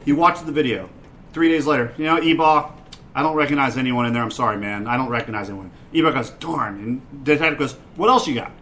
He watches the video. 3 days later, Ebaugh, I don't recognize anyone in there. I'm sorry, man. I don't recognize anyone. Ebaugh goes, darn. And the detective goes, what else you got?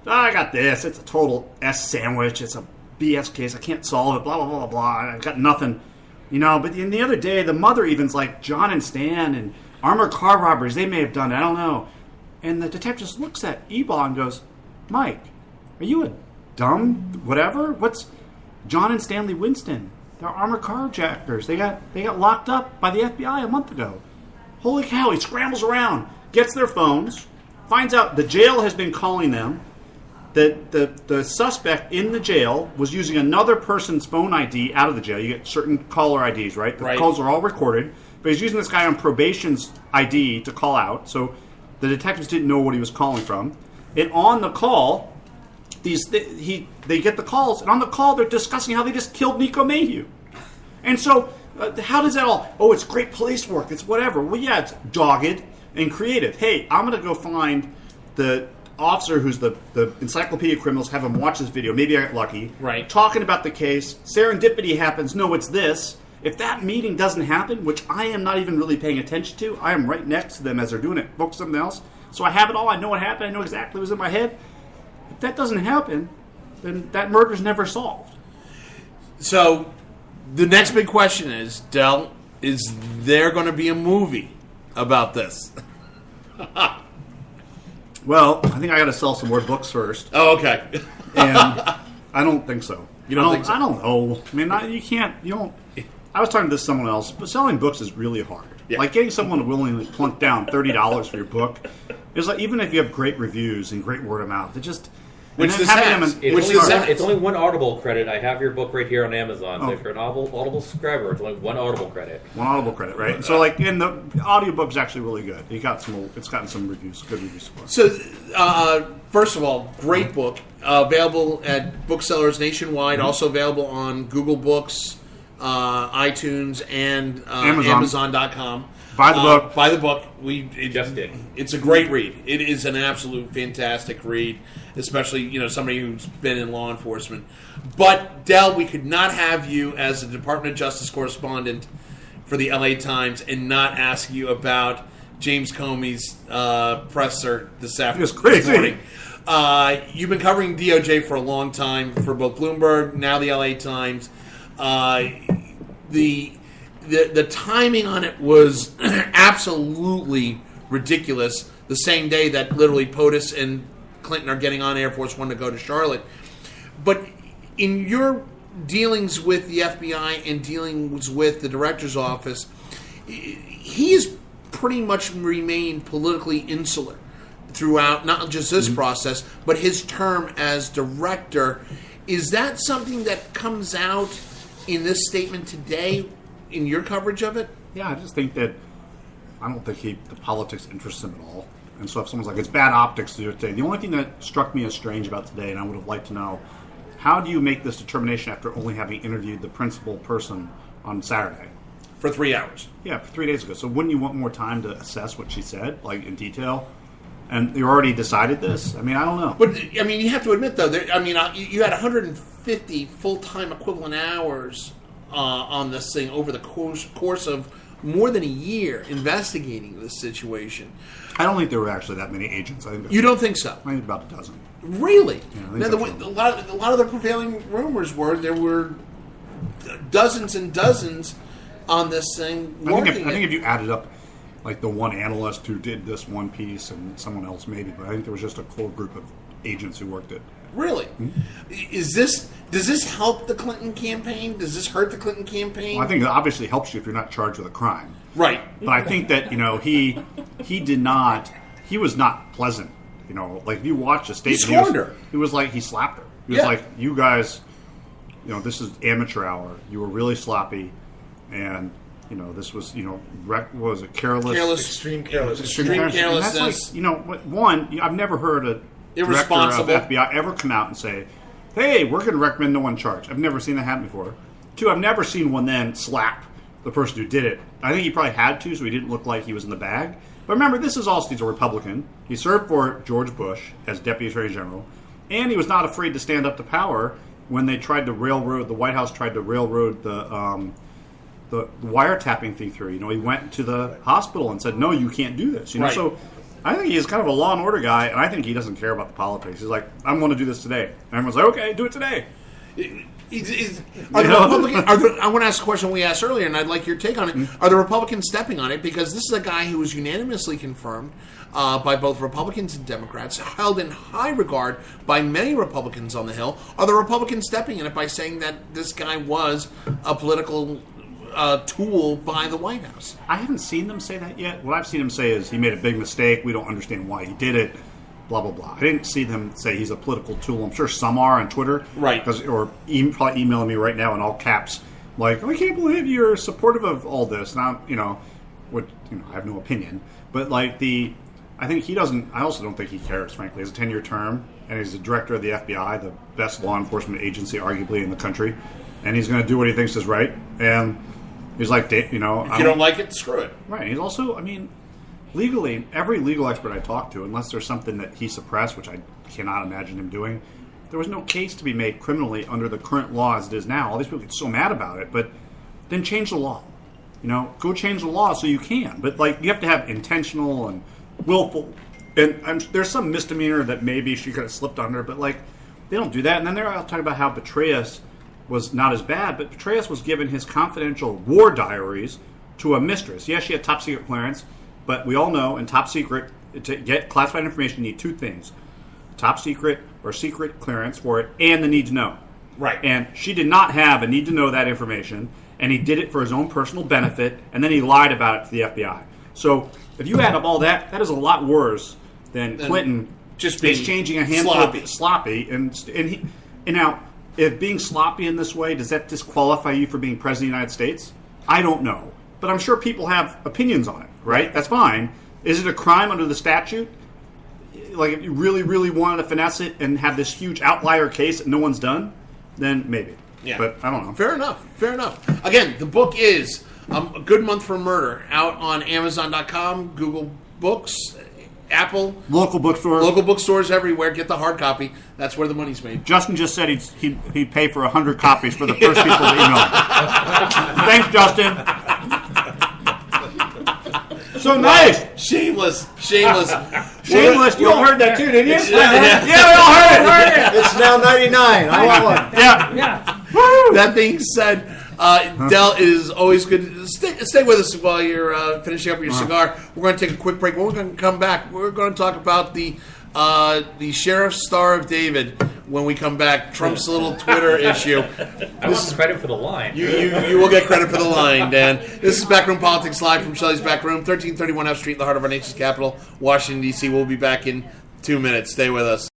I got this. It's a total S sandwich. It's a BS case. I can't solve it. Blah, blah, blah, blah, blah. I've got nothing. But the other day, the mother even's like, John and Stan and armored car robberies, they may have done it. I don't know. And the detective just looks at Ebaugh and goes, Mike, are you a dumb whatever? What's John and Stanley Winston? They're armored carjackers. They got locked up by the FBI a month ago. Holy cow, he scrambles around, gets their phones, finds out the jail has been calling them. The suspect in the jail was using another person's phone ID out of the jail. You get certain caller IDs, right? The calls are all recorded. But he's using this guy on probation's ID to call out. So the detectives didn't know what he was calling from. And on the call, they get the calls. And on the call, they're discussing how they just killed Nico Mayhew. And so how does that all... Oh, it's great police work. It's whatever. Well, yeah, it's dogged and creative. Hey, I'm going to go find the officer who's the Encyclopedia of Criminals, have him watch this video. Maybe I got lucky. Right. Talking about the case. Serendipity happens. No, it's this. If that meeting doesn't happen, which I am not even really paying attention to, I am right next to them as they're doing it, focus on something else. So I have it all. I know what happened. I know exactly what was in my head. If that doesn't happen, then that murder's never solved. So the next big question is, Del, is there going to be a movie about this? Well, I think I got to sell some more books first. Oh, okay. And I don't think so. You don't think so? I don't know. I mean, you don't. I was talking to someone else, but selling books is really hard. Yeah. Like getting someone to willingly plunk down $30 for your book is like, even if you have great reviews and great word of mouth, it just... Which this has. It's only one Audible credit. I have your book right here on Amazon. So if you're an Audible subscriber, it's only one Audible credit. One Audible credit, right? So, and the audiobook's actually really good. It's gotten some reviews, good reviews for it. So, first of all, great book. Available at booksellers nationwide. Mm-hmm. Also available on Google Books, iTunes, and Amazon.com. Buy the book. Buy the book. We just did. It's a great read. It is an absolute fantastic read, especially somebody who's been in law enforcement. But Del, we could not have you as a Department of Justice correspondent for the LA Times and not ask you about James Comey's presser this morning. You've been covering DOJ for a long time for both Bloomberg, now the LA Times. The timing on it was absolutely ridiculous. The same day that literally POTUS and Clinton are getting on Air Force One to go to Charlotte. But in your dealings with the FBI and dealings with the director's office, he has pretty much remained politically insular throughout not just this process, but his term as director. Is that something that comes out in this statement today in your coverage of it? Yeah, I just think that I don't think the politics interests him at all. And so if someone's like, it's bad optics to do it today, the only thing that struck me as strange about today, and I would have liked to know, how do you make this determination after only having interviewed the principal person on Saturday? For 3 hours. Yeah, for 3 days ago. So wouldn't you want more time to assess what she said, like in detail? And you already decided this? I mean, I don't know. But, I mean, you have to admit, though, you had 150 full-time equivalent hours on this thing over the course of more than a year investigating this situation. I don't think there were actually that many agents. You don't think so? I think about a dozen. Really? Yeah, a lot of the prevailing rumors were there were dozens and dozens on this thing. I think if you added up, like the one analyst who did this one piece and someone else maybe, but I think there was just a core group of agents who worked it. Really? Mm-hmm. Does this help the Clinton campaign? Does this hurt the Clinton campaign? Well, I think it obviously helps you if you're not charged with a crime. Right. But I think that, he was not pleasant. Like if you watch the statement, he scorned her. It was like he slapped her. He was like, you guys, this is amateur hour. You were really sloppy. And, this was, what was it, careless? Extreme carelessness. Extreme carelessness. And that's like, one, I've never heard a director of FBI ever come out and say, hey, we're going to recommend no one charged. I've never seen that happen before. Two, I've never seen one then slap the person who did it. I think he probably had to, so he didn't look like he was in the bag. But remember, he's a Republican. He served for George Bush as Deputy Attorney General, and he was not afraid to stand up to power when they tried to railroad, the White House tried to railroad the wiretapping thing through. He went to the hospital and said, "No, you can't do this." Right. So I think he's kind of a law and order guy, and I think he doesn't care about the politics. He's like, "I'm going to do this today," and everyone's like, "Okay, do it today." I want to ask a question we asked earlier, and I'd like your take on it. Are the Republicans stepping on it? Because this is a guy who was unanimously confirmed by both Republicans and Democrats, held in high regard by many Republicans on the Hill. Are the Republicans stepping in it by saying that this guy was a political tool by the White House? I haven't seen them say that yet. What I've seen them say is he made a big mistake. We don't understand why he did it. Blah, blah, blah. I didn't see them say he's a political tool. I'm sure some are on Twitter. Right. Or probably emailing me right now in all caps, like, I can't believe you're supportive of all this. Now, I have no opinion. But, I think he doesn't, I also don't think he cares, frankly. He has a 10-year term, and he's the director of the FBI, the best law enforcement agency, arguably, in the country. And he's going to do what he thinks is right. And he's like, If you don't like it, screw it. Right. He's also, legally, every legal expert I talked to, unless there's something that he suppressed, which I cannot imagine him doing, there was no case to be made criminally under the current law as it is now. All these people get so mad about it, but then change the law. Go change the law so you can. But, you have to have intentional and willful. And there's some misdemeanor that maybe she could have slipped under, but, they don't do that. And then they're talking about how Petraeus was not as bad, but Petraeus was given his confidential war diaries to a mistress. Yes, she had top secret clearance. But we all know in top secret, to get classified information, you need two things: top secret or secret clearance for it, and the need to know. Right. And she did not have a need to know that information, and he did it for his own personal benefit, and then he lied about it to the FBI. So if you add up all that, that is a lot worse than Clinton just being exchanging a handful of sloppy. And now, if being sloppy in this way, does that disqualify you for being president of the United States? I don't know. But I'm sure people have opinions on it, right? That's fine. Is it a crime under the statute? If you really, really wanted to finesse it and have this huge outlier case that no one's done, then maybe. Yeah. But I don't know. Fair enough. Again, the book is A Good Month for Murder, out on Amazon.com, Google Books, Apple. Local bookstores everywhere. Get the hard copy. That's where the money's made. Justin just said he'd pay for 100 copies for the first people to email. Thanks, Justin. So nice. Shameless. You all heard that too, didn't you? Yeah, we all heard it. It's now 99. I want one. Yeah. That being said, Del, it is always good. Stay with us while you're finishing up your cigar. We're going to take a quick break. When we're going to come back, we're going to talk about the Sheriff's Star of David when we come back. Trump's little Twitter issue. I want credit for the line. You will get credit for the line, Dan. This is Backroom Politics live from Shelley's Back Room, 1331 F Street, in the heart of our nation's capital, Washington, D.C. We'll be back in 2 minutes. Stay with us.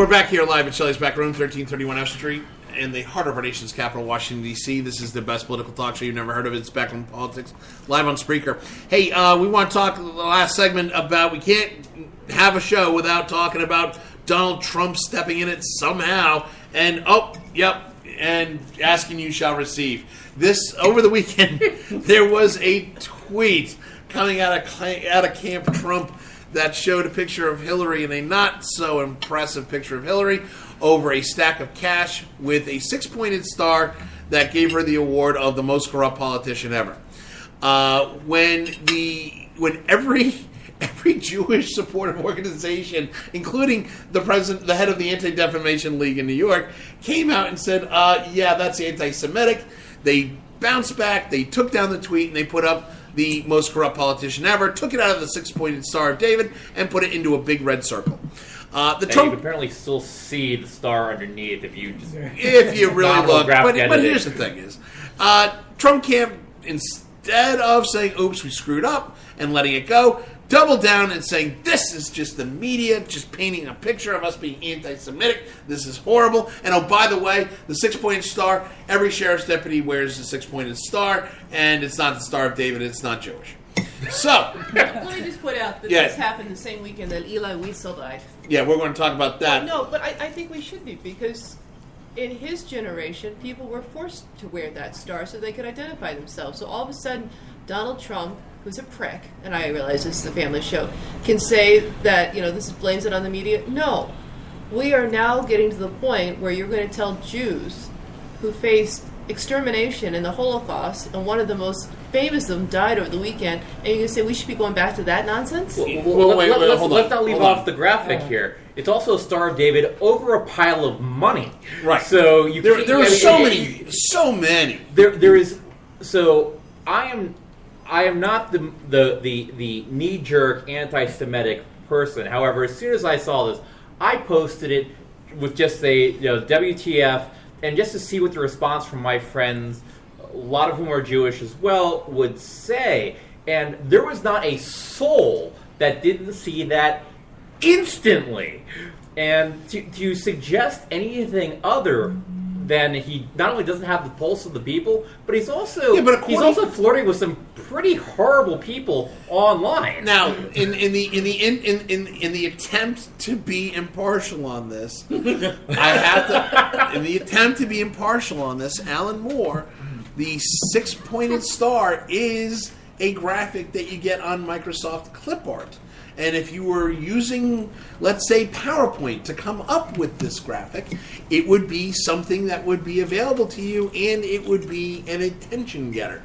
we're back here live at Shelley's Back Room, 1331 F Street, in the heart of our nation's capital, Washington, D.C. This is the best political talk show you've never heard of. It's Backroom Politics, live on Spreaker. Hey, we want to talk the last segment about, we can't have a show without talking about Donald Trump stepping in it somehow, and, and asking you shall receive. This, over the weekend, there was a tweet coming out of Camp Trump that showed a picture of Hillary and a not so impressive picture of Hillary over a stack of cash with a 6-pointed star that gave her the award of the most corrupt politician ever. When every Jewish supportive organization, including the president, the head of the Anti-Defamation League in New York, came out and said, yeah, that's anti-Semitic, they bounced back, they took down the tweet, and they put up the most corrupt politician ever, took it out of the 6-pointed Star of David, and put it into a big red circle. You can apparently still see the star underneath if you really look. But here's the thing: is Trump camp, instead of saying "Oops, we screwed up" and letting it go, double down and saying this is just the media just painting a picture of us being anti-Semitic. This is horrible. And oh, by the way, the 6-pointed star. Every sheriff's deputy wears the 6-pointed star, and it's not the Star of David. It's not Jewish. So let me just put out that this happened the same weekend that Eli Wiesel died. Yeah, we're going to talk about that. No, but I think we should be, because in his generation, people were forced to wear that star so they could identify themselves. So all of a sudden, Donald Trump, who's a prick, and I realize this is a family show, can say that, this blames it on the media. No. We are now getting to the point where you're going to tell Jews who faced extermination in the Holocaust, and one of the most famous of them died over the weekend, and you're going to say we should be going back to that nonsense? Let's not leave off the graphic here. It's also a Star of David over a pile of money. Right. So there are so many. There is. So I am not the knee-jerk anti-Semitic person. However, as soon as I saw this, I posted it with just a WTF, and just to see what the response from my friends, a lot of whom are Jewish as well, would say. And there was not a soul that didn't see that instantly. And to suggest anything other than he not only doesn't have the pulse of the people, but he's also flirting with some pretty horrible people online. Now, in the attempt to be impartial on this, Alan Moore, the 6-pointed star is a graphic that you get on Microsoft Clip Art. And if you were using, let's say, PowerPoint to come up with this graphic, it would be something that would be available to you, and it would be an attention getter.